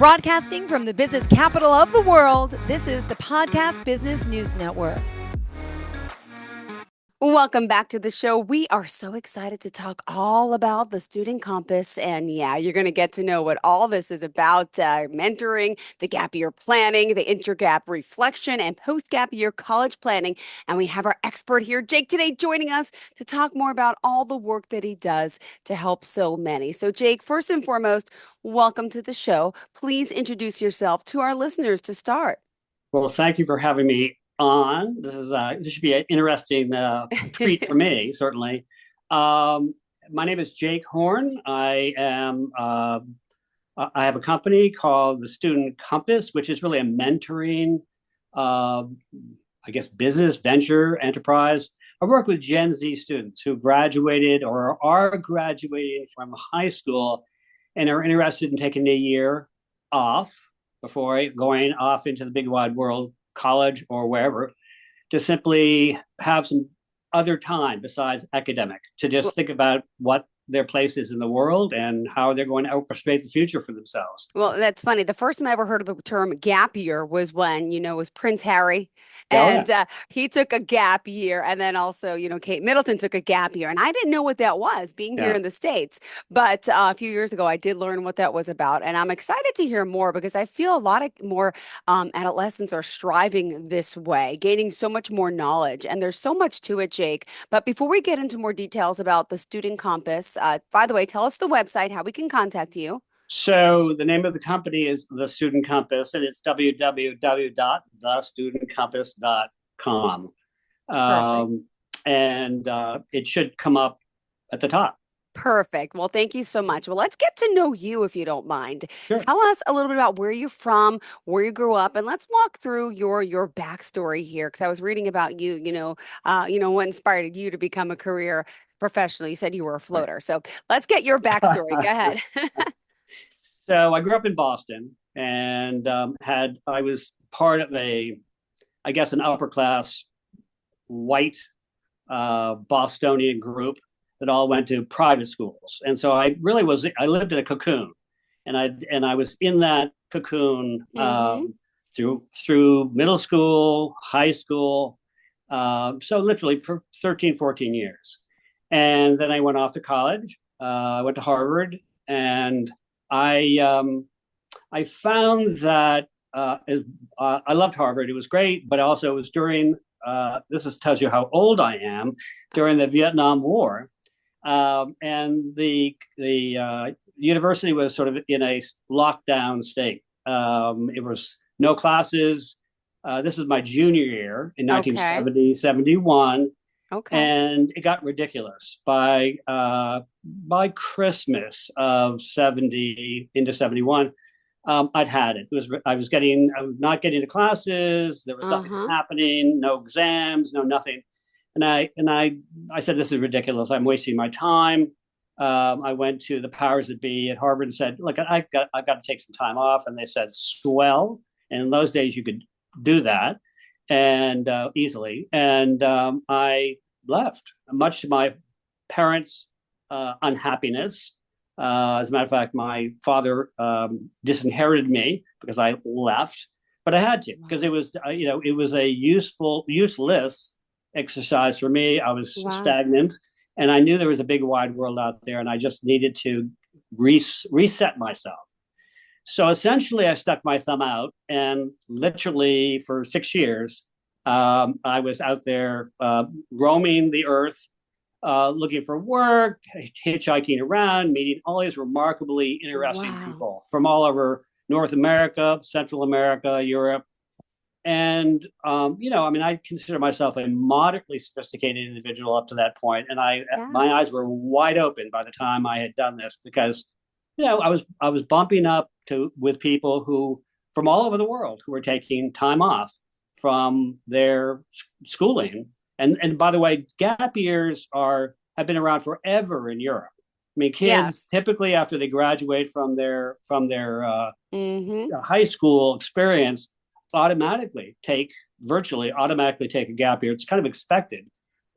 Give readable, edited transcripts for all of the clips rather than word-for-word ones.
Broadcasting from the business capital of the world, this is the Podcast Business News Network. Welcome back to the show. We are so excited to talk all about the Student Compass. And yeah, you're going to get to know what all this is about, mentoring, the gap year planning, the inter-gap reflection, and post-gap year college planning. And we have our expert here, Jake, today joining us to talk more about all the work that he does to help so many. So Jake, first and foremost, welcome to the show. Please introduce yourself to our listeners to start. Well, thank you for having me on. This should be an interesting treat for me, certainly. My name is Jake Horne. I have a company called the Student Compass, which is really a mentoring, business venture enterprise. I work with Gen Z students who graduated or are graduating from high school and are interested in taking a year off before going off into the big wide world, college or wherever, to simply have some other time besides academic, to just think about what their place is in the world and how they're going to orchestrate the future for themselves. Well, that's funny. The first time I ever heard of the term gap year was when, it was Prince Harry, and he took a gap year. And then also, Kate Middleton took a gap year. And I didn't know what that was being here in the States. But a few years ago, I did learn what that was about. And I'm excited to hear more because I feel a lot of more adolescents are striving this way, gaining so much more knowledge. And there's so much to it, Jake. But before we get into more details about the Student Compass, by the way, tell us the website, how we can contact you. So the name of the company is The Student Compass, and it's www.thestudentcompass.com. And it should come up at the top. Perfect. Well, thank you so much. Well, let's get to know you if you don't mind. Sure. Tell us a little bit about where you're from, where you grew up, and let's walk through your backstory here. Because I was reading about you, what inspired you to become a career professional. You said you were a floater. So let's get your backstory. Go ahead. So I grew up in Boston and I was part of an upper class white Bostonian group that all went to private schools. And so I lived in a cocoon, and I was in that cocoon through middle school, high school. So literally for 13, 14 years. And then I went off to college. I went to Harvard, and I found that I loved Harvard. It was great, but also it was during tells you how old I am, during the Vietnam War, and the university was sort of in a lockdown state. It was no classes. This is my junior year in 1970, 71. Okay. And it got ridiculous by Christmas of 70 into 71. I'd had it. I was not getting to classes. There was nothing happening, no exams, no nothing. And I said, this is ridiculous. I'm wasting my time. I went to the powers that be at Harvard and said, look, I've got to take some time off. And they said, swell. And in those days you could do that. And easily. And I left, much to my parents' unhappiness. As a matter of fact, my father disinherited me because I left, but I had to because it was a useless exercise for me. I was stagnant, and I knew there was a big wide world out there, and I just needed to reset myself. So essentially, I stuck my thumb out, and literally for 6 years, I was out there roaming the earth, looking for work, hitchhiking around, meeting all these remarkably interesting people from all over North America, Central America, Europe. And, I consider myself a moderately sophisticated individual up to that point. And my eyes were wide open by the time I had done this because, I was bumping up with people who from all over the world who were taking time off from their schooling. And by the way, gap years have been around forever in Europe. I mean, kids typically after they graduate from their high school experience, virtually automatically take a gap year. It's kind of expected,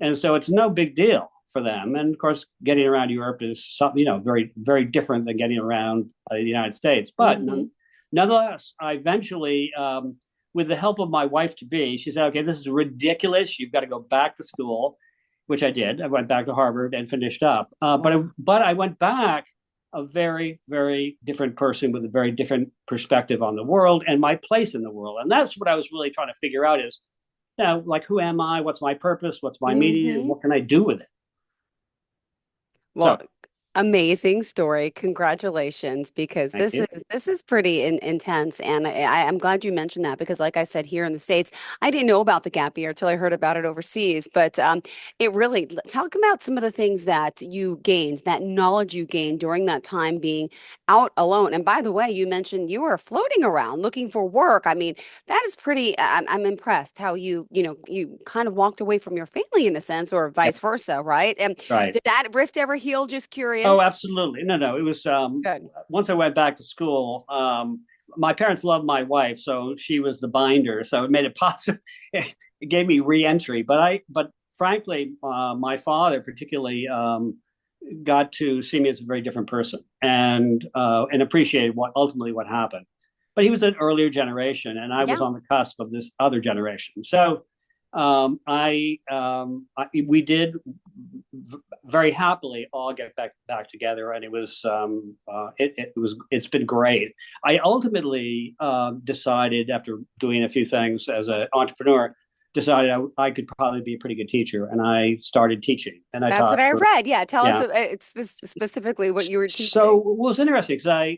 and so it's no big deal for them. And of course, getting around Europe is something very, very different than getting around the United States. But nonetheless, I eventually, with the help of my wife to be, she said, "Okay, this is ridiculous. You've got to go back to school," which I did. I went back to Harvard and finished up. Wow. But I went back a very, very different person with a very different perspective on the world and my place in the world. And that's what I was really trying to figure out is, like, who am I? What's my purpose? What's my meaning? Hmm. What can I do with it? Well, So amazing story. Congratulations, because thank you. this is pretty intense, and I'm glad you mentioned that because, like I said, here in the States, I didn't know about the gap year until I heard about it overseas. But it really talk about some of the things that you gained, that knowledge you gained during that time being out alone. And by the way, you mentioned you were floating around looking for work. I mean, that is pretty. I'm impressed how you kind of walked away from your family in a sense, or Yep. vice versa, right? And Right. did that rift ever heal? Just Oh, curious. absolutely. No, no. It was Good. once I went back to school. My parents loved my wife, so she was the binder. So it made it possible. It gave me re-entry. But frankly, my father particularly got to see me as a very different person and appreciated what happened. But he was an earlier generation, and I was Yeah. on the cusp of this other generation. So we did very happily all get back together, and it's been great. I ultimately decided after doing a few things as an entrepreneur, decided I could probably be a pretty good teacher, and I started teaching, and I That's what taught I for read. Yeah. Tell us yeah. specifically what you were So teaching. it was interesting because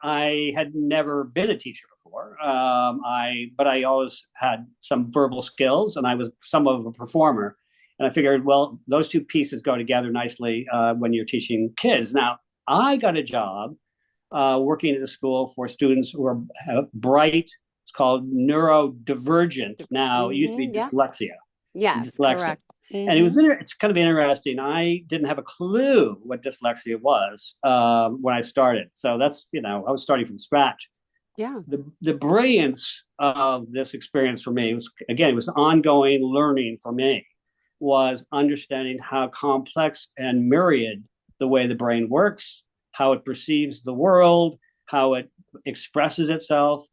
I had never been a teacher before. But I always had some verbal skills, and I was somewhat of a performer. And I figured, well, those two pieces go together nicely when you're teaching kids. Now, I got a job working at a school for students who are bright. It's called neurodivergent. Now, it used to be Yeah. dyslexia. Yes, Dyslexic. correct. And it's kind of interesting. I didn't have a clue what dyslexia was when I started. So that's, I was starting from scratch. Yeah. The brilliance of this experience for me was, again, it was ongoing learning for me, was understanding how complex and myriad the way the brain works, how it perceives the world, how it expresses itself.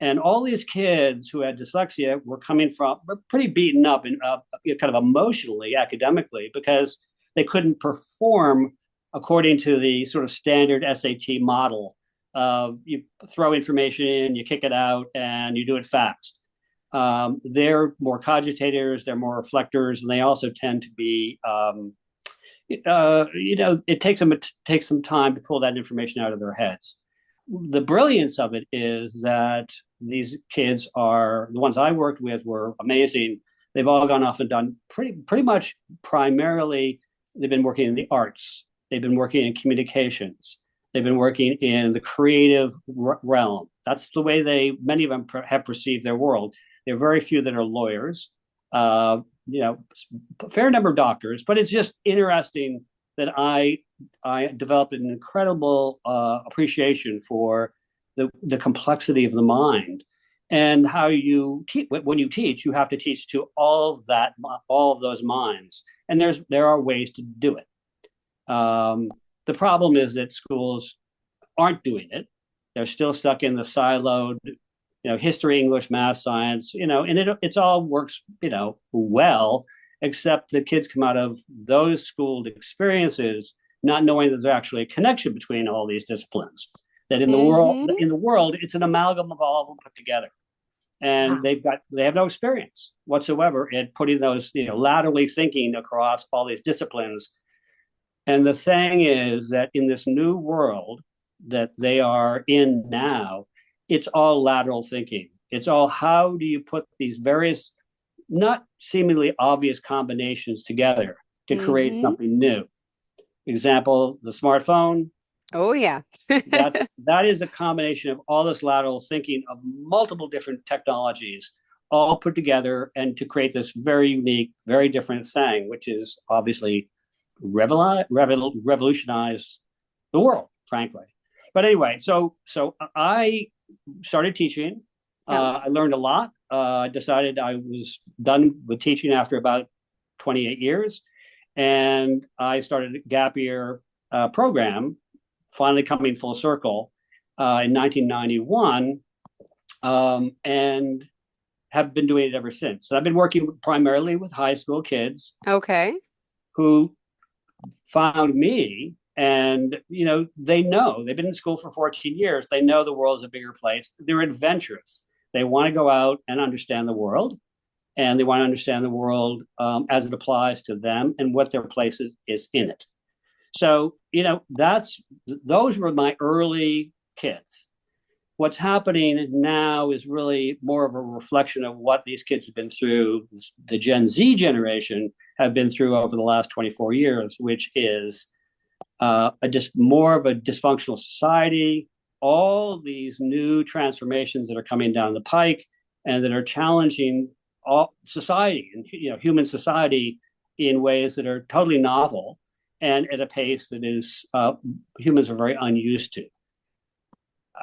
And all these kids who had dyslexia were coming from were pretty beaten up and kind of emotionally, academically, because they couldn't perform according to the sort of standard SAT model of you throw information in, you kick it out, and you do it fast. They're more cogitators, they're more reflectors, and they also tend to be, it takes some time to pull that information out of their heads. The brilliance of it is that these kids are the ones I worked with were amazing. They've all gone off and done pretty much primarily. They've been working in the arts. They've been working in communications. They've been working in the creative realm. That's the way many of them have perceived their world. There are very few that are lawyers. A fair number of doctors, but it's just interesting that I developed an incredible appreciation for the complexity of the mind and how you teach. When you teach, you have to teach to all of those minds, and there are ways to do it. The problem is that schools aren't doing it. They're still stuck in the siloed, history, English, math, science, and it's all works, well, except the kids come out of those schooled experiences not knowing that there's actually a connection between all these disciplines. That Mm-hmm. in the world, it's an amalgam of all of them put together, and Wow. they have no experience whatsoever in putting those, laterally thinking across all these disciplines. And the thing is that in this new world that they are in now, it's all lateral thinking. It's all how do you put these various, not seemingly obvious combinations together to create Mm-hmm. something new. Example, the smartphone. Oh yeah. That is a combination of all this lateral thinking of multiple different technologies all put together and to create this very unique, very different thing, which is obviously revolutionize the world, frankly. But anyway, so I started teaching. Yeah. I learned a lot. I decided I was done with teaching after about 28 years, and I started a gap year program. Finally, coming full circle, in 1991, and have been doing it ever since. So I've been working primarily with high school kids Okay. who found me, and know they've been in school for 14 years. They know the world's a bigger place. They're adventurous. They want to go out and understand the world, and they want to understand the world as it applies to them and what their place is in it. So those were my early kids. What's happening now is really more of a reflection of what these kids have been through, the Gen Z generation have been through over the last 24 years, which is just more of a dysfunctional society, all these new transformations that are coming down the pike and that are challenging all society and human society in ways that are totally novel and at a pace that is humans are very unused to.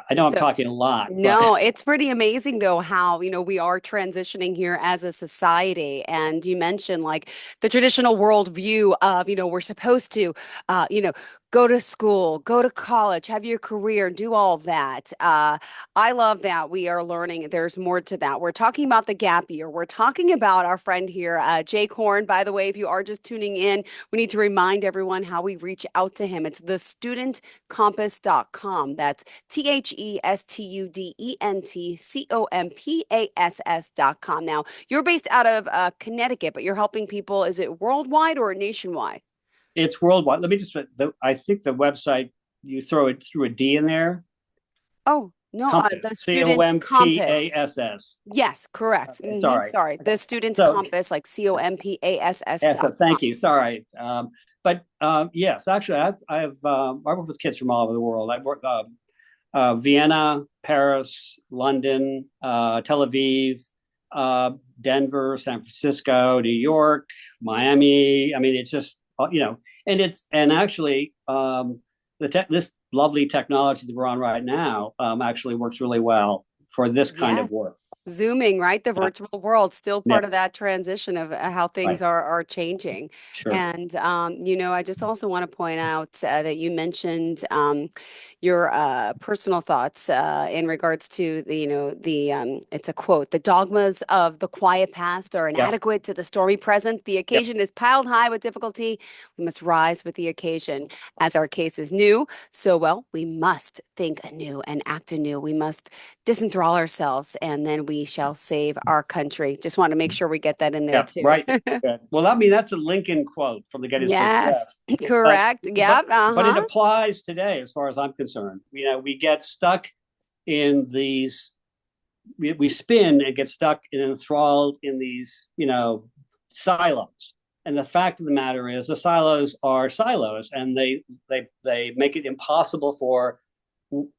I know I'm So talking a lot, but no, it's pretty amazing though how, we are transitioning here as a society. And you mentioned like the traditional worldview of, we're supposed to, go to school, go to college, have your career, do all of that. I love that we are learning. There's more to that. We're talking about the gap year. We're talking about our friend here, Jake Horne. By the way, if you are just tuning in, we need to remind everyone how we reach out to him. It's thestudentcompass.com. That's thestudentcompass.com. Now, you're based out of Connecticut, but you're helping people. Is it worldwide or nationwide? it's worldwide. Let me just, I think the website, you throw it through a D in there. Oh, no, Compass, the C O Student M P A Compass. S S. Yes, correct. Okay, sorry. Sorry, Okay. the Student So, Compass, like yes, COMPASS.com. thank you. Sorry. But yes, actually, I work with kids from all over the world. I work Vienna, Paris, London, Tel Aviv, Denver, San Francisco, New York, Miami. I mean, it's just and actually this lovely technology that we're on right now actually works really well for this kind Yes. of work. Zooming, right? The Yeah, virtual world, still yeah, part of that transition of how things right, are changing. sure, And I just also want to point out that you mentioned your personal thoughts in regards to it's a quote, the dogmas of the quiet past are yeah, inadequate to the stormy present. The yep. occasion is piled high with difficulty. We must rise with the occasion. As our case is new, so well, we must think anew and act anew. We must disenthrall ourselves, and then we shall save our country. Just want to make sure we get that in there Yeah, too. right. Good. Well, I mean, that's a Lincoln quote from the Gettysburg Yes, Address. But correct. but Yep. but it Uh-huh. applies today, as far as I'm concerned. We get stuck in these. We spin and get stuck and enthralled in these, silos. And the fact of the matter is, the silos are silos, and they make it impossible for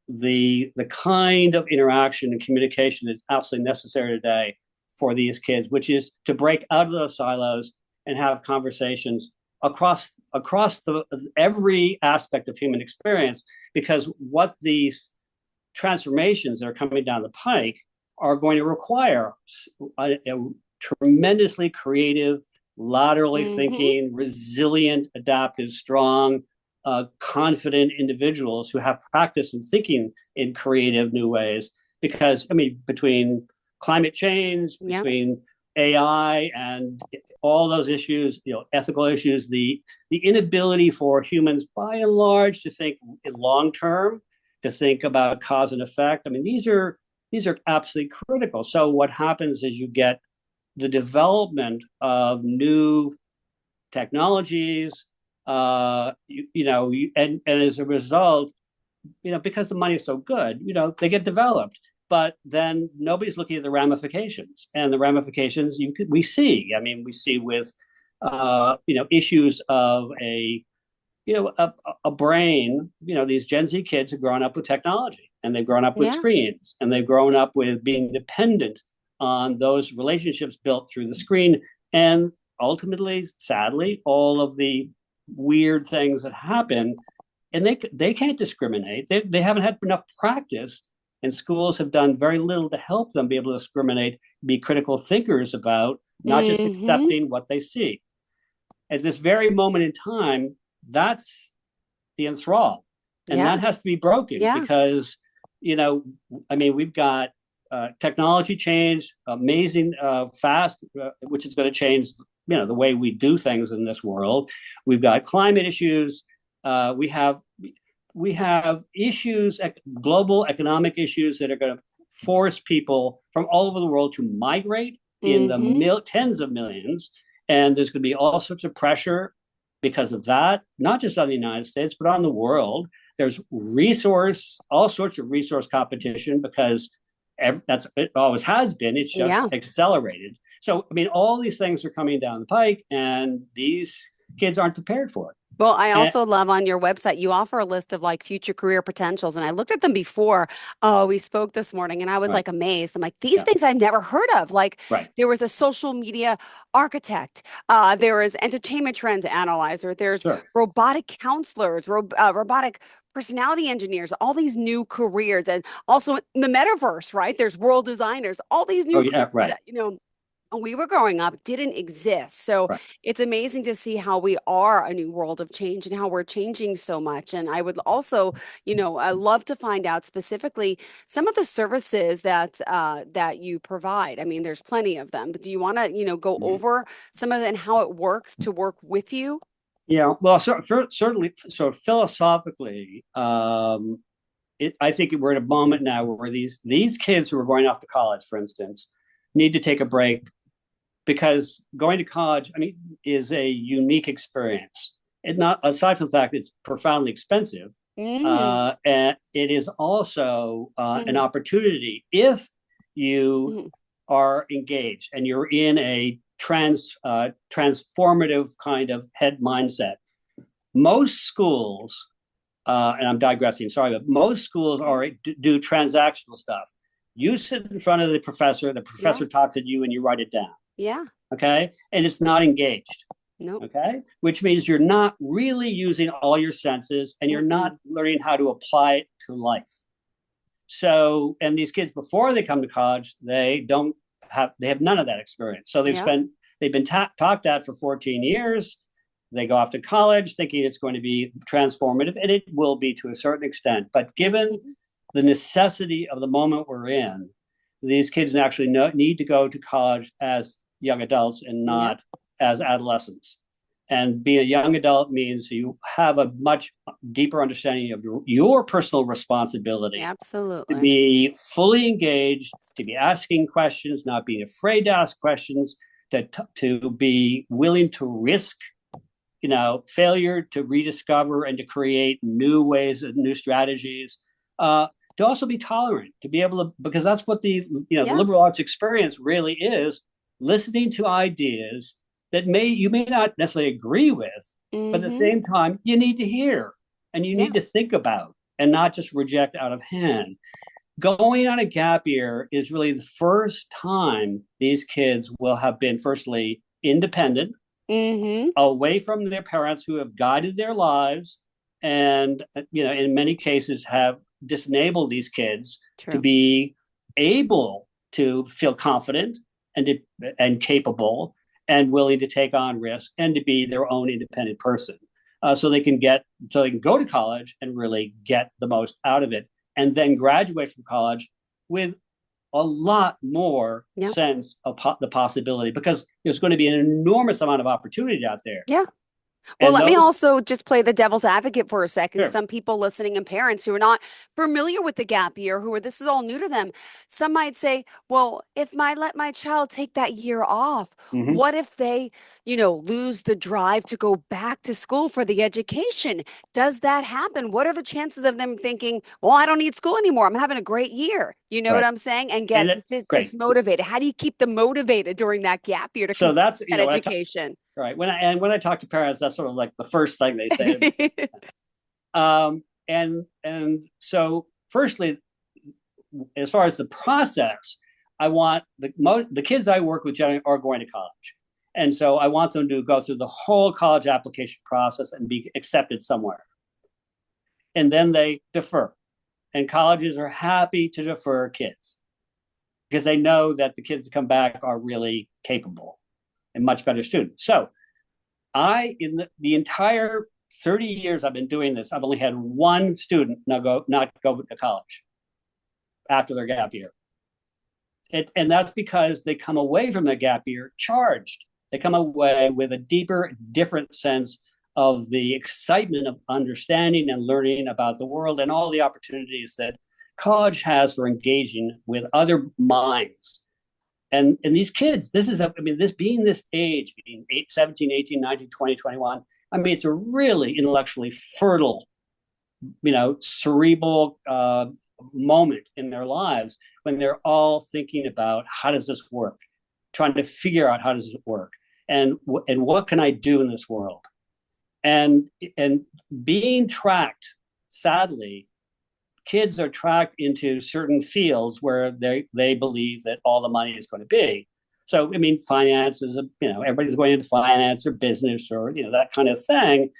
the kind of interaction and communication that's absolutely necessary today for these kids, which is to break out of those silos and have conversations across the every aspect of human experience. Because what these transformations that are coming down the pike are going to require a tremendously creative, laterally Hmm. thinking, resilient, adaptive, strong, confident individuals who have practice in thinking in creative new ways. Because, I mean, between climate change, Yep. between AI and all those issues, ethical issues, the inability for humans by and large to think in long term, to think about cause and effect. I mean, these are absolutely critical. So what happens is you get the development of new technologies, and as a result, because the money is so good, they get developed. But then nobody's looking at the ramifications, and the ramifications we see. I mean, we see with issues of a brain. These Gen Z kids have grown up with technology, and they've grown up with Yeah. screens, and they've grown up with being dependent on those relationships built through the screen. And ultimately, sadly, all of the weird things that happen, and they can't discriminate. They haven't had enough practice, and schools have done very little to help them be able to discriminate, be critical thinkers about not just Hmm. accepting what they see. At this very moment in time, that's the enthrall. And Yeah. that has to be broken, Yeah. because you know, I mean, we've got technology change, amazing, fast, which is going to change, the way we do things in this world. We've got climate issues. We have issues, global economic issues that are going to force people from all over the world to migrate in the tens of millions. And there's going to be all sorts of pressure because of that, not just on the United States, but on the world. There's all sorts of resource competition because it always has been. It's just accelerated. So, I mean, all these things are coming down the pike, and these kids aren't prepared for it. Well, I And, also love on your website, you offer a list of like future career potentials. And I looked at them before we spoke this morning and I was right, like amazed. I'm like, these yeah, things I've never heard of. Like right, there was a social media architect, there was entertainment trends analyzer, there's sure. robotic counselors, robotic personality engineers, all these new careers, and also in the metaverse, right? There's world designers, all these Oh, new careers yeah, right, that, when we were growing up didn't exist. So right. it's amazing to see how we are a new world of change and how we're changing so much. And I would also, I love to find out specifically some of the services that you provide. I mean, there's plenty of them, but do you want to, go Mhm. over some of it and how it works to work with you? Yeah, well, certainly, so philosophically, I think we're at a moment now where these kids who are going off to college, for instance, need to take a break because going to college, I mean, is a unique experience. It not aside from the fact it's profoundly expensive, Mm-hmm. and it is also an Mm-hmm. opportunity if you Mm-hmm. are engaged and you're in a transformative kind of head mindset. Most schools, and I'm digressing, sorry, but most schools Okay. are do transactional stuff. You sit in front of the Yeah. professor talks to you, and you write it down. Yeah. Okay, and it's not engaged. Nope. Okay, which means you're not really using all your senses, and you're not Mm-mm. learning how to apply it to life. So, and these kids before they come to college, they have none of that experience. So Yeah. they've been talked at for 14 years. They go off to college thinking it's going to be transformative, and it will be to a certain extent. But given Mm-hmm. the necessity of the moment we're in, these kids actually need to go to college as young adults and Yeah. not as adolescents. And being a young adult means you have a much deeper understanding of your personal responsibility to Absolutely. be fully engaged, to be asking questions, not being afraid to ask questions, to be willing to risk, failure, to rediscover and to create new ways and new strategies. To also be tolerant, to be able to, because that's what the Yeah. liberal arts experience really is: listening to ideas that you may not necessarily agree with, but at the Mm-hmm. same time you need to hear and you Yeah. need to think about and not just reject out of hand. Going on a gap year is really the first time these kids will have been, firstly, independent, Mm-hmm. away from their parents who have guided their lives, and in many cases have disabled these kids to True. be able to feel confident and capable and willing to take on risk and to be their own independent person, so they can go to college and really get the most out of it, and then graduate from college with a lot more Yeah. sense of the possibility, because there's going to be an enormous amount of opportunity out there. Yeah. Well, And let me those, also just play the devil's advocate for a second. sure. Some people listening and parents who are not familiar with the gap year, this is all new to them. Some might say, well, if I let my child take that year off, Mm-hmm. what if they, lose the drive to go back to school for the education? Does that happen? What are the chances of them thinking, well, I don't need school anymore. I'm having a great year. You know what Right. I'm saying? And And get great. dismotivated. How do you keep them motivated during that gap year to So complete that's, that when I talk, education? right. When I talk to parents, that's sort of like the first thing they say to me. And so firstly, as far as the process, I want the kids I work with generally are going to college. And so I want them to go through the whole college application process and be accepted somewhere. And then they defer. And colleges are happy to defer kids because they know that the kids that come back are really capable and much better students. So in the entire 30 years I've been doing this, I've only had one student not go to college. after their gap year. And that's because they come away from the gap year charged. They come away with a deeper, different sense of the excitement of understanding and learning about the world and all the opportunities that college has for engaging with other minds. And these kids, this is, I mean, this being this age, being 17, 18, 19, 20, 21, I mean, it's a really intellectually fertile, cerebral moment in their lives when they're all thinking about how does this work, trying to figure out how does it work, and what can I do in this world, and being tracked. Sadly, kids are tracked into certain fields where they believe that all the money is going to be. So, I mean, finance is everybody's going into finance or business or that kind of thing.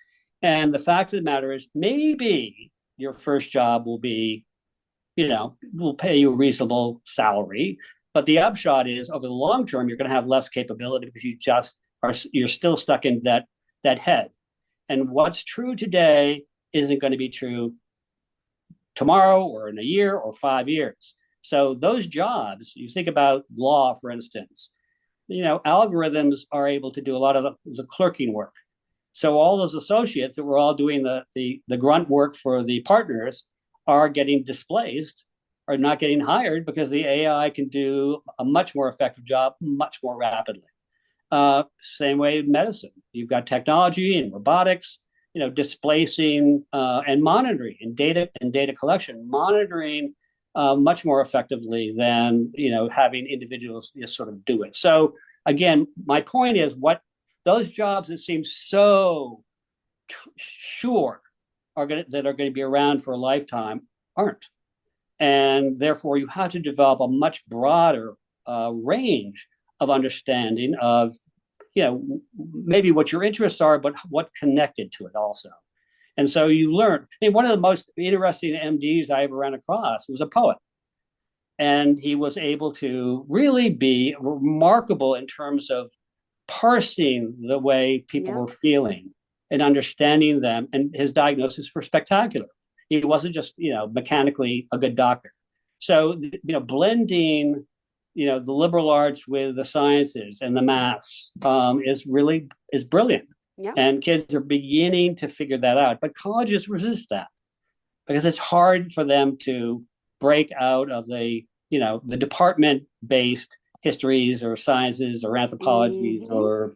And the fact of the matter is, maybe your first job will be, will pay you a reasonable salary. But the upshot is, over the long term, you're going to have less capability because you're still stuck in that head. And what's true today isn't going to be true tomorrow or in a year or 5 years. So those jobs, you think about law, for instance, algorithms are able to do a lot of the clerking work. So all those associates that were all doing the grunt work for the partners are getting displaced, are not getting hired because the AI can do a much more effective job much more rapidly. Same way in medicine. You've got technology and robotics, displacing and monitoring and data collection, monitoring much more effectively than having individuals just sort of do it. So again, my point is, what those jobs that seem so sure that are going to be around for a lifetime aren't, and therefore you have to develop a much broader range of understanding of maybe what your interests are, but what's connected to it also. And so you learn. I mean, one of the most interesting MDs I ever ran across was a poet. And he was able to really be remarkable in terms of parsing the way people were feeling and understanding them. And his diagnosis were spectacular. He wasn't just, mechanically a good doctor. So, blending the liberal arts with the sciences and the maths is brilliant. Yeah. And kids are beginning to figure that out. But colleges resist that because it's hard for them to break out of the department-based histories or sciences or anthropologies or,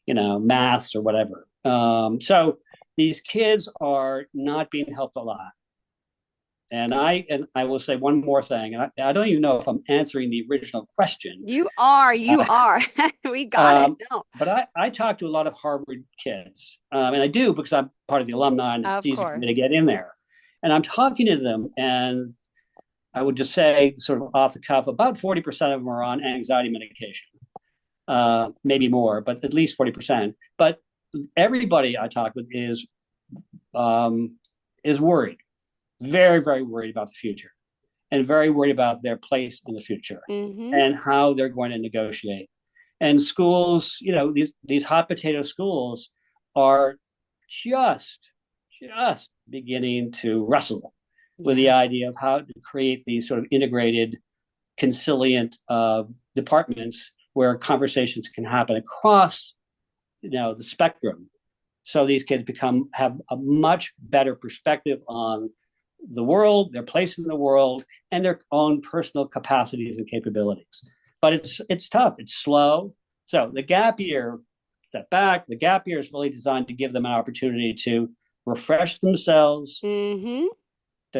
maths or whatever. So these kids are not being helped a lot. And I will say one more thing. And I don't even know if I'm answering the original question. You are. We got it. No. But I talk to a lot of Harvard kids. And I do because I'm part of the alumni and it's easy for me to get in there. And I'm talking to them, and I would just say, sort of off the cuff, about 40% of them are on anxiety medication. Maybe more, but at least 40%. But everybody I talk with is worried. Very, very worried about the future, and very worried about their place in the future and how they're going to negotiate. And schools, these hot potato schools are just beginning to wrestle with the idea of how to create these sort of integrated, consilient departments where conversations can happen across, the spectrum. So these kids have a much better perspective on the world, their place in the world, and their own personal capacities and capabilities. But it's tough. It's slow. So the gap year, step back. The gap year is really designed to give them an opportunity to refresh themselves, to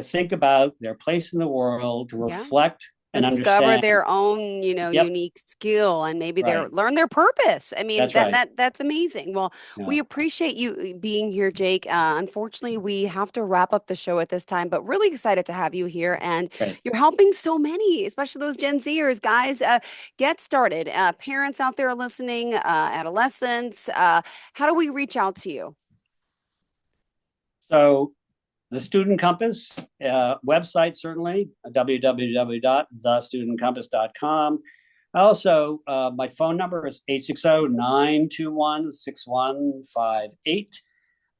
think about their place in the world, to reflect and discover their own, unique skill, and maybe learn their purpose. I mean, that's amazing. Well, we appreciate you being here, Jake. Unfortunately, we have to wrap up the show at this time, but really excited to have you here. And you're helping so many, especially those Gen Zers, guys. Get started. Parents out there listening, adolescents, how do we reach out to you? So the Student Compass website, certainly, www.thestudentcompass.com. Also, my phone number is 860-921-6158.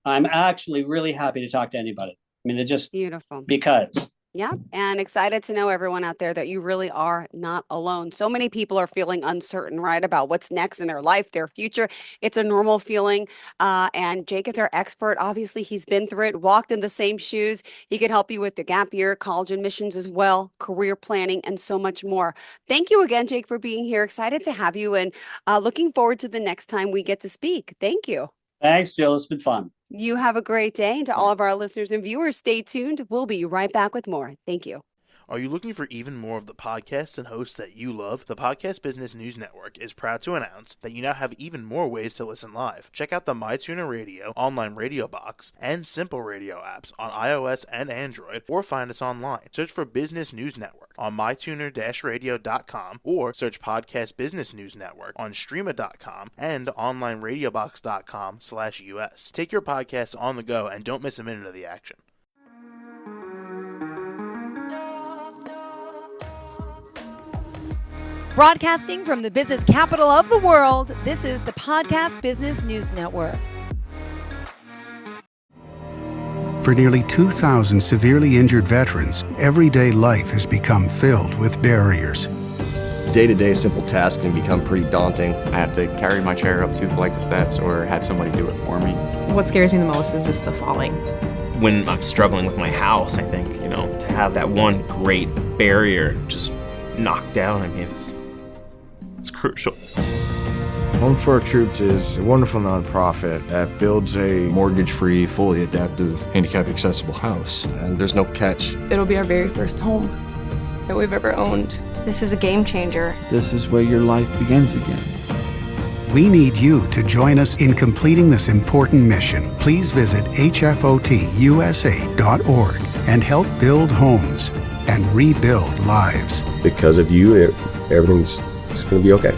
I'm actually really happy to talk to anybody. I mean, they're just beautiful. Because Yeah, and excited to know, everyone out there, that you really are not alone. So many people are feeling uncertain, right, about what's next in their life, their future. It's a normal feeling. And Jake is our expert. Obviously, he's been through it, walked in the same shoes. He can help you with the gap year, college admissions as well, career planning, and so much more. Thank you again, Jake, for being here. Excited to have you, and looking forward to the next time we get to speak. Thank you. Thanks, Jill. It's been fun. You have a great day. And to all of our listeners and viewers, stay tuned. We'll be right back with more. Thank you. Are you looking for even more of the podcasts and hosts that you love? The Podcast Business News Network is proud to announce that you now have even more ways to listen live. Check out the MyTuner Radio, online radio box, and Simple Radio apps on iOS and Android, or find us online. Search for Business News Network on mytuner-radio.com, or search Podcast Business News Network on streama.com and onlineradiobox.com/US. Take your podcast on the go and don't miss a minute of the action. Broadcasting from the business capital of the world, this is the Podcast Business News Network. For nearly 2,000 severely injured veterans, everyday life has become filled with barriers. Day-to-day simple tasks can become pretty daunting. I have to carry my chair up 2 flights of steps or have somebody do it for me. What scares me the most is just the falling. When I'm struggling with my house, I think, to have that one great barrier just knocked down, it's crucial. Home for Our Troops is a wonderful nonprofit that builds a mortgage-free, fully adaptive, handicap-accessible house. And there's no catch. It'll be our very first home that we've ever owned. This is a game changer. This is where your life begins again. We need you to join us in completing this important mission. Please visit hfotusa.org and help build homes and rebuild lives. Because of you, everything's going to be okay.